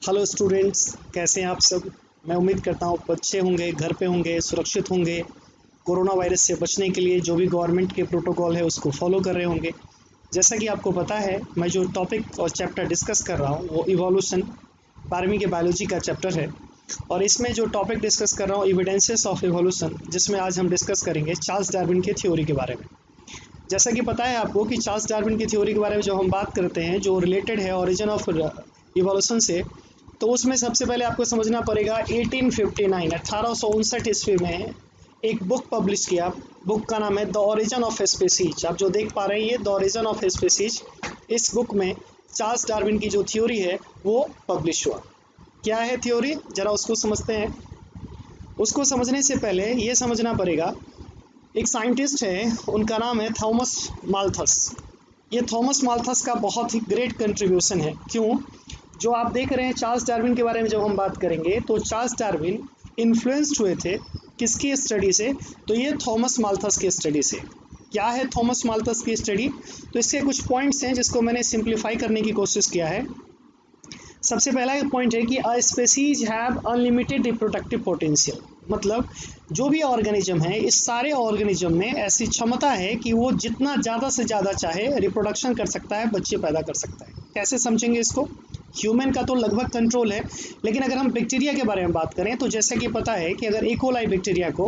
Hello students, कैसे हैं आप सब। मैं उम्मीद करता हूँ बच्चे होंगे, घर पे होंगे, सुरक्षित होंगे। कोरोना वायरस से बचने के लिए जो भी गवर्नमेंट के प्रोटोकॉल है उसको फॉलो कर रहे होंगे। जैसा कि आपको पता है, मैं जो टॉपिक और चैप्टर डिस्कस कर रहा हूँ वो इवोल्यूशन 12वीं के बायोलॉजी का चैप्टर है। और इसमें जो टॉपिक डिस्कस कर रहा हूँ इविडेंसेस ऑफ इवोल्यूशन, जिसमें आज हम डिस्कस करेंगे चार्ल्स डार्विन की थ्योरी के बारे में। जैसा कि पता है आपको कि चार्ल्स डार्विन की थ्योरी के बारे में जब हम बात करते हैं जो रिलेटेड है ओरिजिन ऑफ इवोल्यूशन से, तो उसमें सबसे पहले आपको समझना पड़ेगा 1859 1859 ईस्वी में एक बुक पब्लिश किया। बुक का नाम है द ओरिजिन ऑफ स्पीसीज। आप जो देख पा रहे हैं ये द ओरिजिन ऑफ स्पीसीज। इस बुक में चार्ल्स डार्विन की जो थ्योरी है वो पब्लिश हुआ। क्या है थ्योरी, जरा उसको समझते हैं। उसको समझने से पहले ये समझना पड़ेगा, एक साइंटिस्ट है, उनका नाम है थॉमस माल्थस। ये थॉमस माल्थस का बहुत ही ग्रेट कंट्रीब्यूशन है। क्यों? जो आप देख रहे हैं चार्ल्स डार्विन के बारे में जब हम बात करेंगे तो चार्ल्स डार्विन इन्फ्लुएंस्ड हुए थे किसकी स्टडी से, तो ये थॉमस माल्थस की स्टडी से। क्या है थॉमस माल्थस की स्टडी? तो इसके कुछ पॉइंट्स हैं जिसको मैंने सिंप्लीफाई करने की कोशिश किया है। सबसे पहला पॉइंट है कि a species have unlimited reproductive potential. मतलब जो भी ऑर्गेनिज्म है, इस सारे ऑर्गेनिज्म में ऐसी क्षमता है कि वो जितना ज़्यादा से ज़्यादा चाहे रिप्रोडक्शन कर सकता है, बच्चे पैदा कर सकता है। कैसे समझेंगे इसको? ह्यूमन का तो लगभग कंट्रोल है, लेकिन अगर हम बैक्टीरिया के बारे में बात करें तो जैसे कि पता है कि अगर इकोलाई बैक्टीरिया को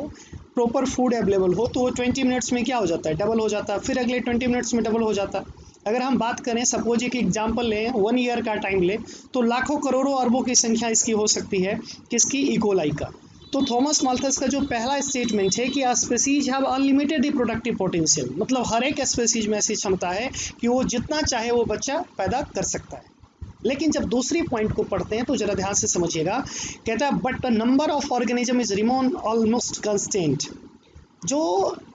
प्रॉपर फूड अवेलेबल हो तो वो 20 मिनट्स में क्या हो जाता है, डबल हो जाता है, फिर अगले 20 मिनट्स में डबल हो जाता है। अगर हम बात करें, सपोज एक एग्जाम्पल लें, 1 ईयर का टाइम लें, तो लाखों करोड़ों अरबों की संख्या इसकी हो सकती है। किसकी? इकोलाई का। तो थॉमस माल्थस का जो पहला स्टेटमेंट है कि species have unlimited reproductive potential, मतलब हर एक स्पेसीज में ऐसी क्षमता है कि वो जितना चाहे वो बच्चा पैदा कर सकता है। लेकिन जब दूसरी पॉइंट को पढ़ते हैं तो जरा ध्यान से समझिएगा। कहता है but the number of organism is remain almost constant. जो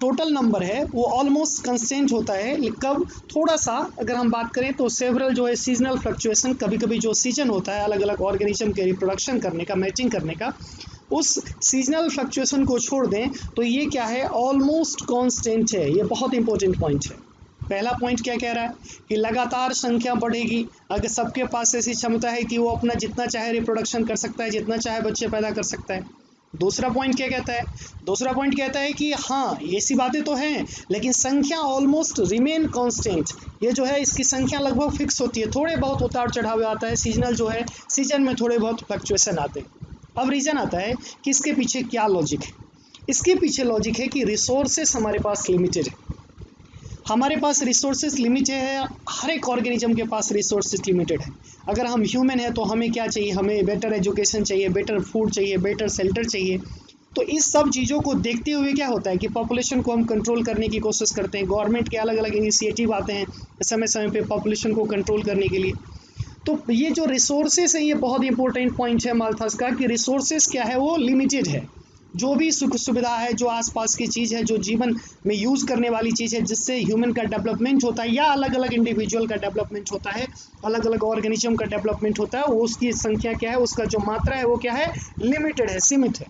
टोटल नंबर है वो ऑलमोस्ट कंस्टेंट होता है। कब? थोड़ा सा अगर हम बात करें तो सेवरल जो है सीजनल फ्लक्चुएशन, कभी कभी जो सीजन होता है अलग अलग ऑर्गेनिज्म के रिप्रोडक्शन करने का, मैचिंग करने का, उस सीजनल फ्लक्चुएशन को छोड़ दें तो ये क्या है, ऑलमोस्ट कांस्टेंट है। ये बहुत इंपॉर्टेंट पॉइंट है। पहला पॉइंट क्या कह रहा है कि लगातार संख्या बढ़ेगी। अगर सबके पास ऐसी क्षमता है कि वो अपना जितना चाहे रिप्रोडक्शन कर सकता है, जितना चाहे बच्चे पैदा कर सकता है। दूसरा पॉइंट क्या कहता है? दूसरा पॉइंट कहता है कि हाँ, ऐसी बातें तो हैं, लेकिन संख्या ऑलमोस्ट रिमेन कांस्टेंट। ये जो है इसकी संख्या लगभग फिक्स होती है, थोड़े बहुत उतार चढ़ाव आता है, सीजनल जो है सीजन में थोड़े बहुत फ्लक्चुएशन आते हैं। अब रीज़न आता है कि इसके पीछे क्या लॉजिक है। इसके पीछे लॉजिक है कि रिसोर्सेस हमारे पास लिमिटेड है। हमारे पास रिसोर्सेज लिमिटेड है, हर एक ऑर्गेनिज्म के पास रिसोर्सेज लिमिटेड है। अगर हम ह्यूमन है तो हमें क्या चाहिए? हमें बेटर एजुकेशन चाहिए, बेटर फूड चाहिए, बेटर शेल्टर चाहिए। तो इस सब चीज़ों को देखते हुए क्या होता है कि पॉपुलेशन को हम कंट्रोल करने की कोशिश करते हैं। गवर्नमेंट के अलग अलग इनिशिएटिव आते हैं समय समय पे पॉपुलेशन को कंट्रोल करने के लिए। तो ये जो रिसोर्सेस है ये बहुत इंपॉर्टेंट पॉइंट है माल्थस का, कि रिसोर्सेस क्या है, वो लिमिटेड है। जो भी सुख सुविधा है, जो आसपास की चीज़ है, जो जीवन में यूज़ करने वाली चीज़ है, जिससे ह्यूमन का डेवलपमेंट होता है या अलग अलग इंडिविजुअल का डेवलपमेंट होता है, अलग अलग ऑर्गेनिज्म का डेवलपमेंट होता है, वो उसकी संख्या क्या है, उसका जो मात्रा है वो क्या है, लिमिटेड है, सीमित है।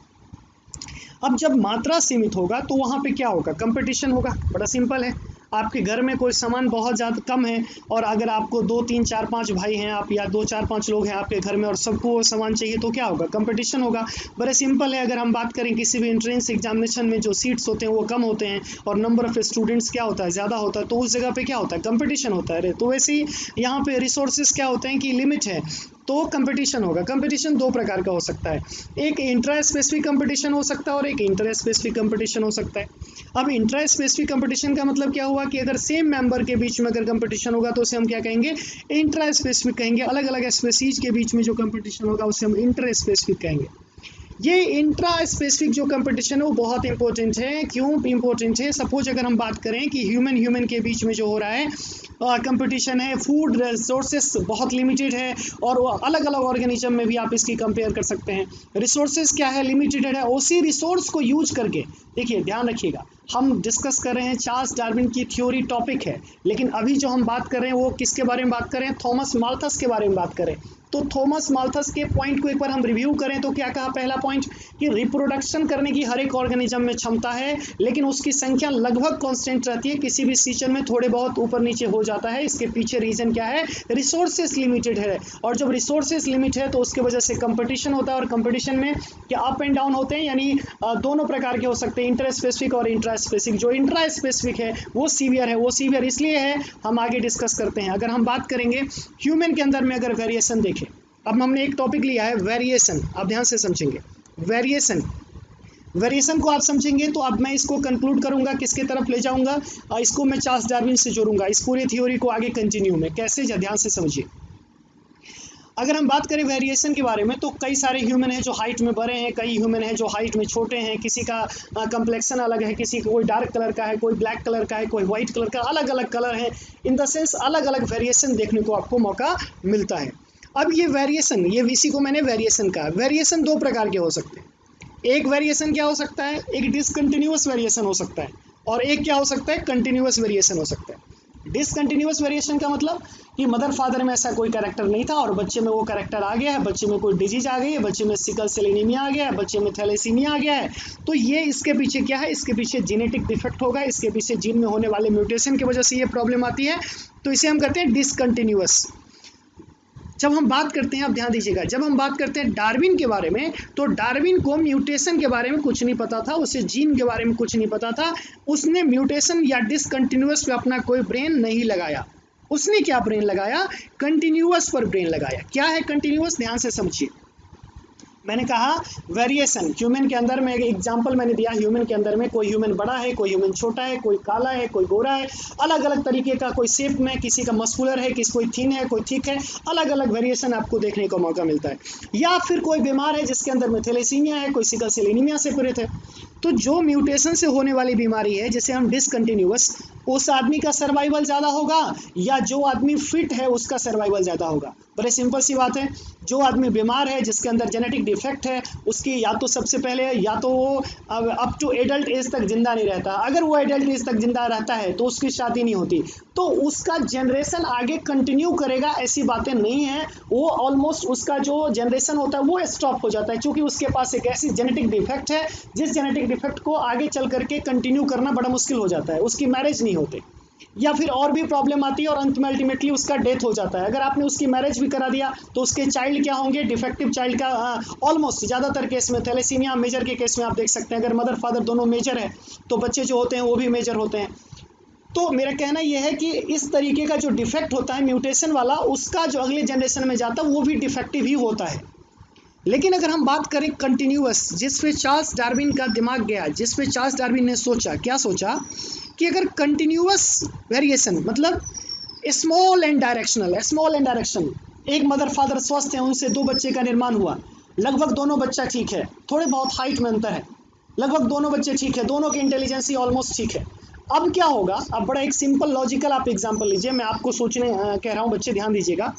अब जब मात्रा सीमित होगा तो वहाँ पे क्या होगा? कंपटीशन होगा। बड़ा सिंपल है। आपके घर में कोई सामान बहुत ज़्यादा कम है और अगर आपको 2 3 4 5 भाई हैं आप, या 2 4 5 लोग हैं आपके घर में और सबको वो सामान चाहिए, तो क्या होगा? कंपटीशन होगा। बड़े सिंपल है। अगर हम बात करें किसी भी एंट्रेंस एग्जामिनेशन में जो सीट्स होते हैं वो कम होते हैं और नंबर ऑफ स्टूडेंट्स क्या होता है, ज़्यादा होता है, तो उस जगह पे क्या होता है? कंपटीशन होता है। तो वैसे ही यहाँ पे रिसोर्सेज क्या होते हैं कि लिमिट है, तो कंपटीशन होगा। कंपटीशन दो प्रकार का हो सकता है, एक इंट्रा स्पेसिफिक कंपटीशन हो सकता है और एक इंटर स्पेसिफिक कंपटीशन हो सकता है। अब इंट्रा स्पेसिफिक कंपटीशन का मतलब क्या हुआ कि अगर सेम मेंबर के बीच में अगर कंपटीशन होगा तो उसे हम क्या कहेंगे? इंट्रा स्पेसिफिक कहेंगे। अलग अलग स्पेसीज के बीच में जो कंपटीशन होगा उसे हम इंटर स्पेसिफिक कहेंगे। ये इंट्रा स्पेसिफिक जो कंपटीशन है वो बहुत इंपॉर्टेंट है। क्यों इंपॉर्टेंट है? सपोज अगर हम बात करें कि ह्यूमन ह्यूमन के बीच में जो हो रहा है कंपटीशन है, फूड रिसोर्सेस बहुत लिमिटेड है, और अलग अलग ऑर्गेनिज्म में भी आप इसकी कंपेयर कर सकते हैं। रिसोर्सेस क्या है? लिमिटेड है। उसी रिसोर्स को यूज करके, देखिए ध्यान रखिएगा, हम डिस्कस कर रहे हैं चार्ल्स डार्विन की थ्योरी टॉपिक है, लेकिन अभी जो हम बात कर रहे हैं वो किसके बारे में बात कर रहे हैं? थॉमस माल्थस के बारे में बात करें। तो थॉमस माल्थस के पॉइंट को एक बार हम रिव्यू करें तो क्या कहा? पहला पॉइंट कि रिप्रोडक्शन करने की हर एक ऑर्गेनिज्म में क्षमता है, लेकिन उसकी संख्या लगभग कांस्टेंट रहती है, किसी भी सीजन में थोड़े बहुत ऊपर नीचे हो जाता है। इसके पीछे रीजन क्या है? रिसोर्सेस लिमिटेड है, और जब रिसोर्सेस लिमिट है तो उसके वजह से कंपटीशन होता है, और कंपटीशन में क्या अप एंड डाउन होते हैं, यानी दोनों प्रकार के हो सकते हैं, इंटर स्पेसिफिक और इंट्रा स्पेसिफिक। जो इंट्रा स्पेसिफिक है वो सीवियर है, वो सीवियर इसलिए है, हम आगे डिस्कस करते हैं। अगर हम बात करेंगे ह्यूमन के अंदर में अगर वेरिएशन देखें, अब हमने एक टॉपिक लिया है वेरिएशन, आप ध्यान से समझेंगे वेरिएशन। वेरिएशन को आप समझेंगे तो अब मैं इसको कंक्लूड करूंगा, किसके तरफ ले जाऊंगा, इसको मैं चार्ल्स डार्विन से जोड़ूंगा, इस पूरी थ्योरी को आगे कंटिन्यू में कैसे, ध्यान से समझिए। अगर हम बात करें वेरिएशन के बारे में तो कई सारे ह्यूमन हैं जो हाइट में बड़े हैं, कई ह्यूमन हैं जो हाइट में छोटे हैं, किसी का कंप्लेक्शन अलग है, किसी का कोई डार्क कलर का है, कोई ब्लैक कलर का है, कोई व्हाइट कलर का, अलग अलग कलर है। इन द सेंस अलग अलग वेरिएशन देखने को आपको मौका मिलता है। अब ये वेरिएशन, ये इसी को मैंने वेरिएशन कहा। वेरिएशन दो प्रकार के हो सकते हैं। एक वेरिएशन क्या हो सकता है? एक डिसकंटिन्यूअस वेरिएशन हो सकता है, और एक क्या हो सकता है? कंटिन्यूअस वेरिएशन हो सकता है। डिसकंटिन्यूअस वेरिएशन का मतलब कि मदर फादर में ऐसा कोई कैरेक्टर नहीं था और बच्चे में वो कैरेक्टर आ गया है, बच्चे में कोई डिजीज आ गई है, बच्चे में सिकल सेल एनीमिया आ गया है, बच्चे में थैलेसीमिया आ गया है। तो ये इसके पीछे क्या है? इसके पीछे जेनेटिक डिफेक्ट होगा, इसके पीछे जीन में होने वाले म्यूटेशन की वजह से ये प्रॉब्लम आती है। तो इसे हम कहते हैं डिसकंटिन्यूअस। जब हम बात करते हैं, आप ध्यान दीजिएगा, जब हम बात करते हैं डार्विन के बारे में, तो डार्विन को म्यूटेशन के बारे में कुछ नहीं पता था, उसे जीन के बारे में कुछ नहीं पता था। उसने म्यूटेशन या डिसकंटिन्यूअस पे अपना कोई ब्रेन नहीं लगाया। उसने क्या ब्रेन लगाया? कंटिन्यूअस पर ब्रेन लगाया। क्या है कंटिन्यूअस? ध्यान से समझिए। मैंने कहा वेरिएशन ह्यूमन के अंदर में, एक एग्जांपल मैंने दिया, ह्यूमन के अंदर में कोई ह्यूमन बड़ा है, कोई ह्यूमन छोटा है, कोई काला है, कोई गोरा है, अलग अलग तरीके का, कोई शेप में, किसी का मस्कुलर है, किसी कोई थिन है, कोई थिक है, अलग अलग वेरिएशन आपको देखने को मौका मिलता है। या फिर कोई बीमार है जिसके अंदर में थैलेसीमिया है, कोई सिकल सेल एनीमिया से पीड़ित है। तो जो म्यूटेशन से होने वाली बीमारी है जिसे हम डिसकंटिन्यूअस, उस आदमी का सर्वाइवल ज़्यादा होगा या जो आदमी फिट है उसका सर्वाइवल ज़्यादा होगा? बड़े सिंपल सी बात है। जो आदमी बीमार है, जिसके अंदर जेनेटिक डिफेक्ट है, उसकी या तो सबसे पहले या तो वो अप टू एडल्ट एज तक जिंदा नहीं रहता। अगर वो एडल्ट एज तक जिंदा रहता है तो उसकी शादी नहीं होती, तो उसका जनरेशन आगे कंटिन्यू करेगा, ऐसी बातें नहीं है। वो ऑलमोस्ट उसका जो जनरेशन होता है वो स्टॉप हो जाता है, क्योंकि उसके पास एक ऐसी जेनेटिक डिफेक्ट है जिस जेनेटिक डिफेक्ट को आगे चल करके कंटिन्यू करना बड़ा मुश्किल हो जाता है। उसकी मैरिज नहीं होती, या फिर और भी प्रॉब्लम आती है और अंत में अल्टीमेटली उसका डेथ हो जाता है। अगर आपने उसकी मैरिज भी करा दिया तो उसके चाइल्ड क्या होंगे? डिफेक्टिव चाइल्ड का ऑलमोस्ट ज़्यादातर केस में, थैलेसीमिया मेजर के केस में आप देख सकते हैं, अगर मदर फादर दोनों मेजर है तो बच्चे जो होते हैं वो भी मेजर होते हैं। तो मेरा कहना यह है कि इस तरीके का जो डिफेक्ट होता है म्यूटेशन वाला, उसका जो अगले जनरेशन में जाता है वो भी डिफेक्टिव ही होता है। लेकिन अगर हम बात करें कंटिन्यूअस, जिस पे चार्ल्स डार्विन का दिमाग गया, जिस पे चार्ल्स डार्विन ने सोचा, क्या सोचा कि अगर कंटिन्यूअस वेरिएशन मतलब स्मॉल एंड डायरेक्शन, एक मदर फादर स्वस्थ हैं, उनसे दो बच्चे का निर्माण हुआ, लगभग दोनों बच्चा ठीक है, थोड़े बहुत हाइट में अंतर है, लगभग दोनों बच्चे ठीक है, दोनों की इंटेलिजेंसी ऑलमोस्ट ठीक है। अब क्या होगा? अब बड़ा एक सिंपल लॉजिकल आप एग्जांपल लीजिए, मैं आपको सोचने कह रहा हूँ, बच्चे ध्यान दीजिएगा।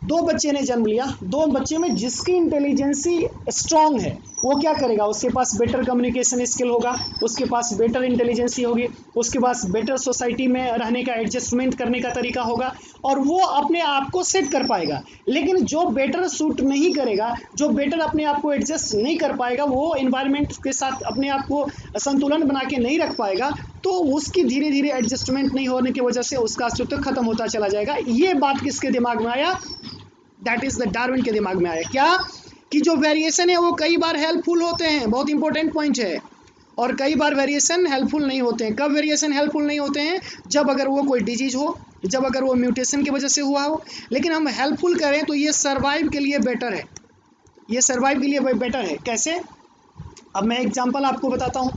दो बच्चे ने जन्म लिया, दो बच्चे में जिसकी इंटेलिजेंसी स्ट्रांग है वो क्या करेगा? उसके पास बेटर कम्युनिकेशन स्किल होगा, उसके पास बेटर इंटेलिजेंसी होगी, उसके पास बेटर सोसाइटी में रहने का एडजस्टमेंट करने का तरीका होगा, और वो अपने आप को सेट कर पाएगा। लेकिन जो बेटर सूट नहीं करेगा, जो बेटर अपने आप को एडजस्ट नहीं कर पाएगा, वो इन्वायरमेंट के साथ अपने आप को संतुलन बना के नहीं रख पाएगा, तो उसकी धीरे धीरे एडजस्टमेंट नहीं होने की वजह से उसका अस्तित्व खत्म होता चला जाएगा। ये बात किसके दिमाग में आया? दैट इज द डार्विन के दिमाग में आया। क्या? कि जो वेरिएशन है वो कई बार हेल्पफुल होते हैं, बहुत इंपॉर्टेंट पॉइंट है, और कई बार वेरिएशन हेल्पफुल नहीं होते हैं। कब वेरिएशन हेल्पफुल नहीं होते हैं? जब अगर वो कोई डिजीज हो, जब अगर वो म्यूटेशन की वजह से हुआ हो। लेकिन हम हेल्पफुल करें तो ये सर्वाइव के लिए बेटर है, ये सर्वाइव के लिए बेटर है। कैसे? अब मैं एग्जांपल आपको बताता हूँ।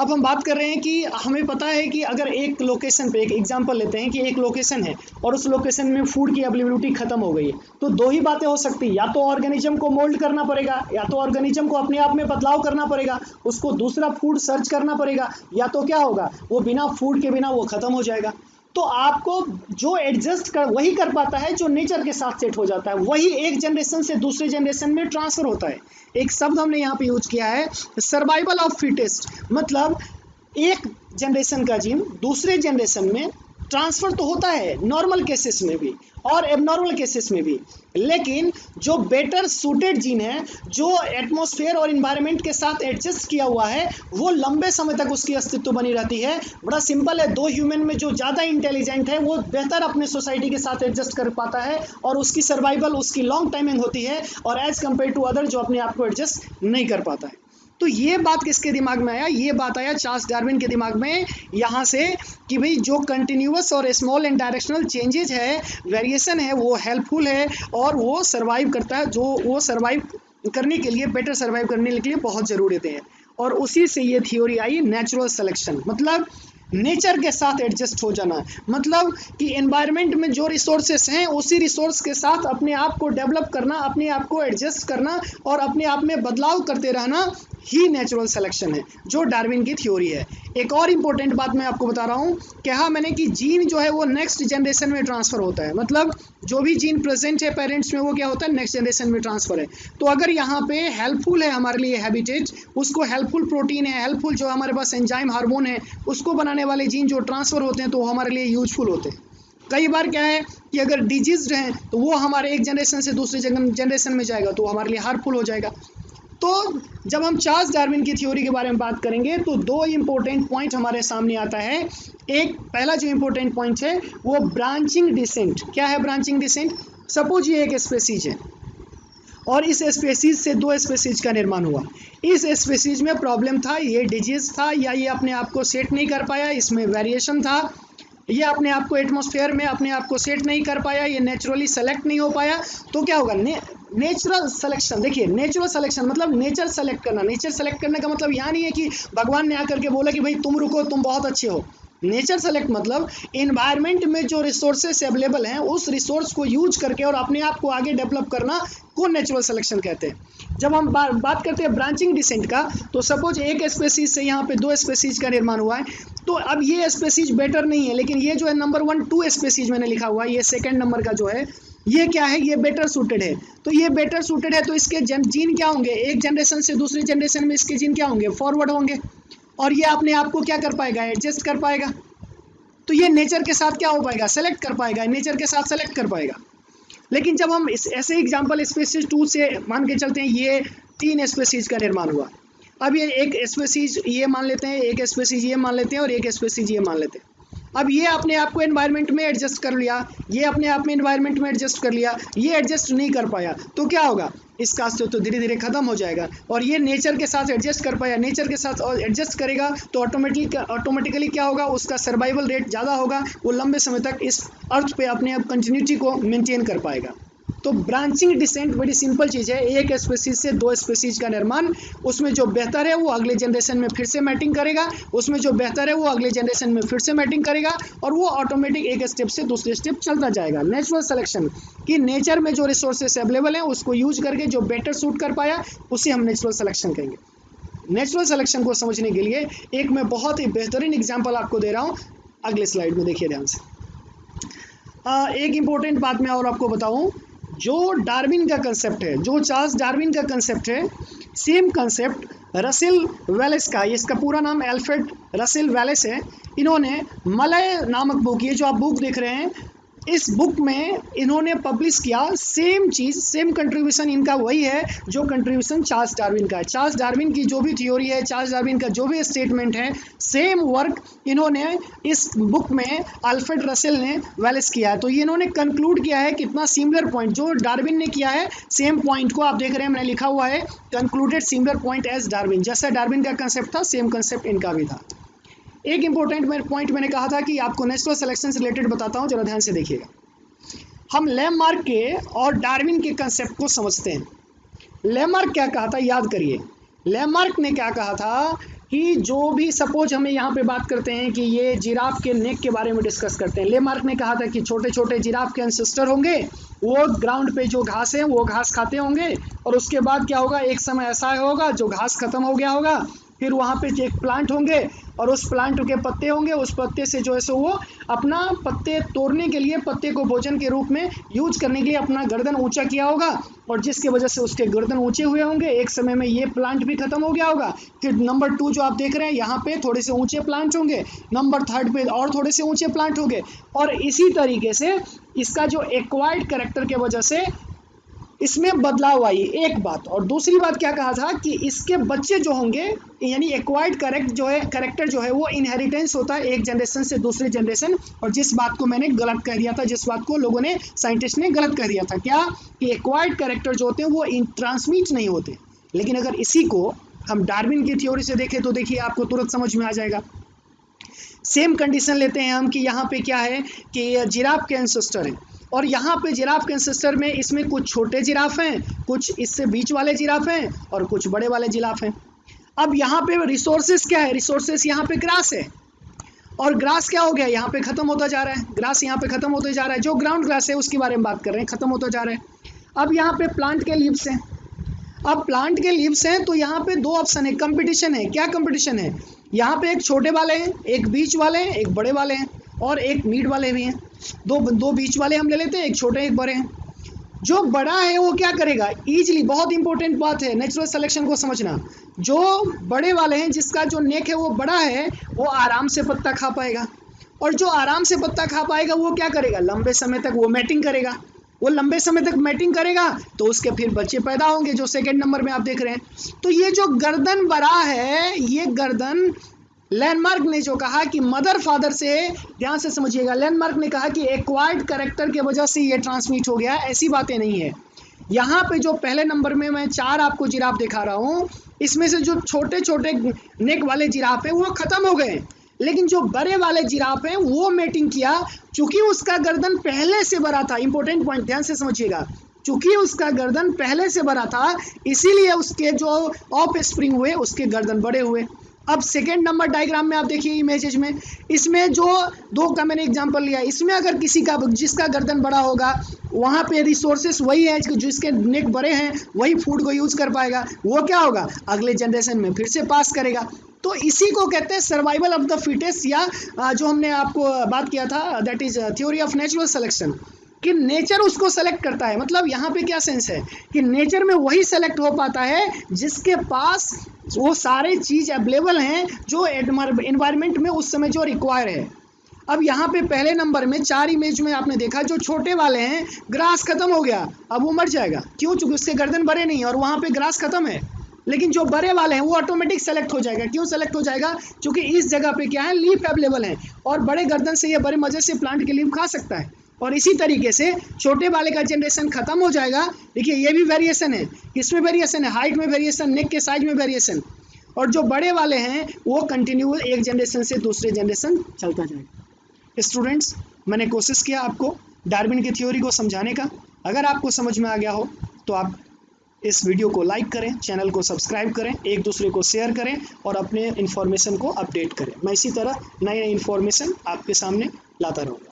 अब हम बात कर रहे हैं कि हमें पता है कि अगर एक लोकेशन पे, एक एग्जांपल लेते हैं कि एक लोकेशन है और उस लोकेशन में फूड की अवेलेबिलिटी खत्म हो गई है, तो दो ही बातें हो सकती है, या तो ऑर्गेनिज्म को मोल्ड करना पड़ेगा, या तो ऑर्गेनिज्म को अपने आप में बदलाव करना पड़ेगा, उसको दूसरा फूड सर्च करना पड़ेगा, या तो क्या होगा? वो बिना फूड के बिना वो खत्म हो जाएगा। तो आपको जो एडजस्ट कर वही कर पाता है जो नेचर के साथ सेट हो जाता है, वही एक जनरेशन से दूसरे जनरेशन में ट्रांसफर होता है। एक शब्द हमने यहाँ पे यूज किया है, सर्वाइवल ऑफ फिटेस्ट, मतलब एक जनरेशन का जीन दूसरे जनरेशन में ट्रांसफर तो होता है नॉर्मल केसेस में भी और एबनॉर्मल केसेस में भी, लेकिन जो बेटर सूटेड जीन है, जो एटमॉस्फेयर और इन्वायरमेंट के साथ एडजस्ट किया हुआ है, वो लंबे समय तक उसकी अस्तित्व बनी रहती है। बड़ा सिंपल है, दो ह्यूमन में जो ज़्यादा इंटेलिजेंट है वो बेहतर अपने सोसाइटी के साथ एडजस्ट कर पाता है और उसकी सर्वाइवल, उसकी लॉन्ग टाइमिंग होती है, और एज कम्पेयर टू अदर जो अपने आप को एडजस्ट नहीं कर पाता है। तो ये बात किसके दिमाग में आया? ये बात आया चार्ल्स डार्विन के दिमाग में, यहाँ से कि भाई जो कंटिन्यूअस और स्मॉल एंड डायरेक्शनल चेंजेस है, वेरिएशन है, वो हेल्पफुल है और वो सर्वाइव करता है, जो वो सर्वाइव करने के लिए, बेटर सर्वाइव करने के लिए बहुत ज़रूरी है। और उसी से ये थ्योरी आई नेचुरल सिलेक्शन, मतलब नेचर के साथ एडजस्ट हो जाना, मतलब कि एनवायरनमेंट में जो रिसोर्सेस हैं उसी रिसोर्स के साथ अपने आप को डेवलप करना, अपने आप को एडजस्ट करना और अपने आप में बदलाव करते रहना ही नेचुरल सिलेक्शन है, जो डार्विन की थ्योरी है। एक और इम्पोर्टेंट बात मैं आपको बता रहा हूँ, कहा मैंने कि जीन जो है वो नेक्स्ट जनरेशन में ट्रांसफ़र होता है, मतलब जो भी जीन प्रेजेंट है पेरेंट्स में वो क्या होता है, नेक्स्ट जनरेशन में ट्रांसफ़र है। तो अगर यहाँ पे हेल्पफुल है हमारे लिए हैबिटेट, उसको हेल्पफुल प्रोटीन है, हेल्पफुल जो हमारे पास एंजाइम हार्मोन है, उसको बनाने वाले जीन जो ट्रांसफ़र होते हैं तो वो हमारे लिए यूजफुल होते हैं। कई बार क्या है कि अगर डिजीज्ड हैं तो वो हमारे एक जनरेशन से दूसरे जनरेशन में जाएगा तो हमारे लिए हार्मफुल हो जाएगा। तो जब हम चार्ल्स डार्विन की थ्योरी के बारे में बात करेंगे तो दो इम्पोर्टेंट पॉइंट हमारे सामने आता है। एक पहला जो इम्पोर्टेंट पॉइंट है वो ब्रांचिंग डिसेंट। क्या है ब्रांचिंग डिसेंट? सपोज ये एक स्पेसीज है और इस स्पेसीज से दो स्पेसीज का निर्माण हुआ। इस स्पेसीज में प्रॉब्लम था, ये डिजीज था या ये अपने आप को सेट नहीं कर पाया, इसमें वेरिएशन था, ये अपने आप को एटमॉस्फेयर में अपने आप को सेट नहीं कर पाया, ये नेचुरली सेलेक्ट नहीं हो पाया। तो क्या होगा? Natural selection. देखिए नेचुरल सिलेक्शन मतलब नेचर सेलेक्ट करना। नेचर सेलेक्ट करने का मतलब यहाँ नहीं है कि भगवान ने आकर के बोला कि भाई तुम रुको, तुम बहुत अच्छे हो। नेचर सेलेक्ट मतलब एनवायरनमेंट में जो रिसोर्सेस अवेलेबल हैं उस रिसोर्स को यूज करके और अपने आप को आगे डेवलप करना को नेचुरल सिलेक्शन कहते हैं। जब हम बात करते हैं ब्रांचिंग डिसेंट का, तो सपोज एक स्पेसीज से यहाँ पे दो स्पेसीज का निर्माण हुआ है, तो अब ये स्पेसीज बेटर नहीं है, लेकिन ये जो है नंबर 1 2 स्पेसीज मैंने लिखा हुआ है, ये सेकंड नंबर का जो है ये क्या है, ये बेटर सूटेड है। तो ये बेटर सूटेड है तो इसके जीन क्या होंगे, एक जनरेशन से दूसरी जनरेशन में इसके जीन क्या होंगे, फॉरवर्ड होंगे, और ये अपने आप को क्या कर पाएगा, एडजस्ट कर पाएगा। तो ये नेचर के साथ क्या हो पाएगा, सेलेक्ट कर पाएगा, नेचर के साथ सेलेक्ट कर पाएगा। लेकिन जब हम ऐसे एग्जाम्पल स्पेसीज 2 से मान के चलते हैं, ये 3 स्पेसीज का निर्माण हुआ। अब ये एक स्पेसीज ये मान लेते हैं, एक स्पेसीज ये मान लेते हैं और एक स्पेसीज ये मान लेते हैं। अब ये अपने आप को एनवायरनमेंट में एडजस्ट कर लिया, ये अपने आप में एनवायरनमेंट में एडजस्ट कर लिया, ये एडजस्ट नहीं कर पाया, तो क्या होगा, इसका अस्तित्व तो धीरे धीरे खत्म हो जाएगा। और ये नेचर के साथ एडजस्ट कर पाया, नेचर के साथ एडजस्ट करेगा तो ऑटोमेटिकली क्या होगा, उसका सर्वाइवल रेट ज़्यादा होगा, वो लंबे समय तक इस अर्थ पे अपने आप कंटिन्यूटी को मेंटेन कर पाएगा। तो ब्रांचिंग डिसेंट बड़ी सिंपल चीज़ है, एक स्पेसीज से दो स्पेसीज का निर्माण, उसमें जो बेहतर है वो अगले जनरेशन में फिर से मैटिंग करेगा, उसमें जो बेहतर है वो अगले जनरेशन में फिर से मैटिंग करेगा, और वो ऑटोमेटिक एक स्टेप से दूसरे स्टेप चलता जाएगा। नेचुरल सिलेक्शन कि नेचर में जो रिसोर्सेस अवेलेबल हैं उसको यूज करके जो बेटर सूट कर पाया उसे हम नेचुरल सिलेक्शन कहेंगे। नेचुरल सिलेक्शन को समझने के लिए एक मैं बहुत ही बेहतरीन एग्जाम्पल आपको दे रहा हूँ, अगले स्लाइड में देखिए ध्यान से। एक इम्पोर्टेंट बात मैं और आपको बताऊँ, जो डार्विन का कंसेप्ट है, जो चार्ल्स डार्विन का कंसेप्ट है, सेम कंसेप्ट रसेल वेलेस का, इसका पूरा नाम अल्फ्रेड रसेल वेलेस है। इन्होंने मलय नामक बुक, ये जो आप बुक देख रहे हैं, इस बुक में इन्होंने पब्लिश किया सेम चीज़, सेम कंट्रीब्यूशन इनका वही है जो कंट्रीब्यूशन चार्ल्स डार्विन का है। चार्ल्स डार्विन की जो भी थ्योरी है, चार्ल्स डार्विन का जो भी स्टेटमेंट है, सेम वर्क इन्होंने इस बुक में अल्फ्रेड रसेल ने वेलेस किया है। तो ये इन्होंने कंक्लूड किया है, कितना सिमिलर पॉइंट जो डार्विन ने किया है, सेम पॉइंट को आप देख रहे हैं, मैंने लिखा हुआ है concluded similar point as Darwin. जैसा डार्विन का कंसेप्ट था सेम कंसेप्ट इनका भी था। एक इंपॉर्टेंट पॉइंट मैंने कहा था कि आपको नेचुरल सिलेक्शन से रिलेटेड बताता हूँ, जरा ध्यान से देखिएगा। हम लैमार्क के और डार्विन के कंसेप्ट को समझते हैं। लैमार्क क्या कहा था, याद करिए। लैमार्क ने क्या कहा था कि जो भी सपोज हमें यहाँ पे बात करते हैं कि ये जिराफ के नेक के बारे में डिस्कस करते हैं। लैमार्क ने कहा था कि छोटे छोटे जिराफ के एंसेस्टर होंगे, वो ग्राउंड पे जो घास है वो घास खाते होंगे, और उसके बाद क्या होगा, एक समय ऐसा होगा जो घास खत्म हो गया होगा, फिर वहाँ पे एक प्लांट होंगे और उस प्लांट के पत्ते होंगे, उस पत्ते से जो है सो वो अपना पत्ते तोड़ने के लिए, पत्ते को भोजन के रूप में यूज करने के लिए अपना गर्दन ऊंचा किया होगा, और जिसके वजह से उसके गर्दन ऊंचे हुए होंगे। एक समय में ये प्लांट भी खत्म हो गया होगा। फिर नंबर 2 जो आप देख रहे हैं यहाँ पे थोड़े से ऊंचे प्लांट होंगे, नंबर 3 पे और थोड़े से ऊंचे प्लांट होंगे, और इसी तरीके से इसका जो एक्वायर्ड कैरेक्टर के वजह से इसमें बदलाव आई, एक बात। और दूसरी बात क्या कहा था कि इसके बच्चे जो होंगे, यानी एक्वायर्ड कैरेक्टर जो है वो इनहेरिटेंस होता है एक जनरेशन से दूसरे जनरेशन। और जिस बात को मैंने गलत कह दिया था, जिस बात को लोगों ने, साइंटिस्ट ने गलत कह दिया था, क्या कि एक्वायर्ड कैरेक्टर जो होते हैं वो ट्रांसमिट नहीं होते। लेकिन अगर इसी को हम डार्विन की थ्योरी से देखें तो देखिए आपको तुरंत समझ में आ जाएगा। सेम कंडीशन लेते हैं हम कि यहाँ पे क्या है कि जिराफ के एंसेस्टर हैं, और यहाँ पे जिराफ के एंसेस्टर में इसमें कुछ छोटे जिराफ हैं, कुछ इससे बीच वाले जिराफ हैं, और कुछ बड़े वाले जिराफ हैं। अब यहाँ पे रिसोर्सेस क्या है, रिसोर्सेस यहाँ पे ग्रास है, और ग्रास क्या हो गया, यहाँ पे खत्म होता जा रहा है, ग्रास यहाँ पे खत्म होता जा रहा है, जो ग्राउंड ग्रास है उसके बारे में बात कर रहे हैं, खत्म होता जा रहा है। अब यहाँ पे प्लांट के लीव्स हैं, अब प्लांट के लीव्स हैं तो यहाँ पे 2 ऑप्शन है, कंपटीशन है। क्या कंपटीशन है, यहाँ पे एक छोटे वाले हैं, एक बीच वाले हैं, एक बड़े वाले हैं, और एक मिड वाले भी हैं। दो बीच वाले हम ले लेते हैं, एक छोटे एक बड़े हैं। जो बड़ा है वो क्या करेगा, इजीली, बहुत इंपॉर्टेंट बात है नेचुरल सिलेक्शन को समझना, जो बड़े वाले हैं जिसका जो नेक है वो बड़ा है, वो आराम से पत्ता खा पाएगा, और जो आराम से पत्ता खा पाएगा वो क्या करेगा, लंबे समय तक वो मैटिंग करेगा, वो लंबे समय तक मैटिंग करेगा तो उसके फिर बच्चे पैदा होंगे, जो सेकंड नंबर में आप देख रहे हैं। तो ये जो गर्दन बड़ा है, ये गर्दन, लैंडमार्क ने जो कहा कि मदर फादर से, ध्यान से समझिएगा, लैंडमार्क ने कहा कि एक्वायर्ड कैरेक्टर के वजह से ये ट्रांसमिट हो गया, ऐसी बातें नहीं है। यहाँ पे जो पहले नंबर में मैं 4 आपको जिराफ दिखा रहा हूँ, इसमें से जो छोटे छोटे नेक वाले जिराफ है वो खत्म हो गए, लेकिन जो बड़े वाले जिराफ हैं वो मेटिंग किया, चूंकि उसका गर्दन पहले से बड़ा था। इंपॉर्टेंट पॉइंट, ध्यान से समझिएगा, चूंकि उसका गर्दन पहले से बड़ा था इसीलिए उसके जो ऑफ स्प्रिंग हुए उसके गर्दन बड़े हुए। अब सेकेंड नंबर डायग्राम में आप देखिए इमेजेज में, इसमें जो 2 का मैंने एग्जांपल लिया, इसमें अगर किसी का, जिसका गर्दन बड़ा होगा, वहाँ पे रिसोर्सेस वही है, जिसके नेक बड़े हैं वही फूड को यूज कर पाएगा, वो क्या होगा, अगले जनरेशन में फिर से पास करेगा। तो इसी को कहते हैं सर्वाइवल ऑफ द फिटेस्ट, या जो हमने आपको बात किया था, that is theory of natural selection, कि नेचर उसको सेलेक्ट करता है। मतलब यहाँ पे क्या सेंस है कि नेचर में वही सेलेक्ट हो पाता है जिसके पास वो सारे चीज अवेलेबल हैं जो एनवायरनमेंट में उस समय जो रिक्वायर है। अब यहाँ पे पहले नंबर में 4 इमेज में आपने देखा, जो छोटे वाले हैं ग्रास खत्म हो गया, अब वो मर जाएगा, क्यों, चूंकि उसके गर्दन बड़े नहीं है और वहाँ पे ग्रास खत्म है। लेकिन जो बड़े वाले हैं वो ऑटोमेटिक सेलेक्ट हो जाएगा, क्यों सेलेक्ट हो जाएगा, क्योंकि इस जगह पे क्या है, लीफ अवेलेबल है, और बड़े गर्दन से ये बड़े मजे से प्लांट के लीफ खा सकता है। और इसी तरीके से छोटे वाले का जनरेशन खत्म हो जाएगा। देखिए ये भी वेरिएशन है, किसमें वेरिएशन है, हाइट में वेरिएशन, नेक के साइज में वेरिएशन, और जो बड़े वाले हैं वो कंटिन्यू एक जनरेशन से दूसरे जनरेशन चलता जाएगा। स्टूडेंट्स, मैंने कोशिश किया आपको डार्विन की थ्योरी को समझाने का। अगर आपको समझ में आ गया हो तो आप इस वीडियो को लाइक करें, चैनल को सब्सक्राइब करें, एक दूसरे को शेयर करें और अपने इन्फॉर्मेशन को अपडेट करें। मैं इसी तरह नए इन्फॉर्मेशन आपके सामने लाता रहूँगा।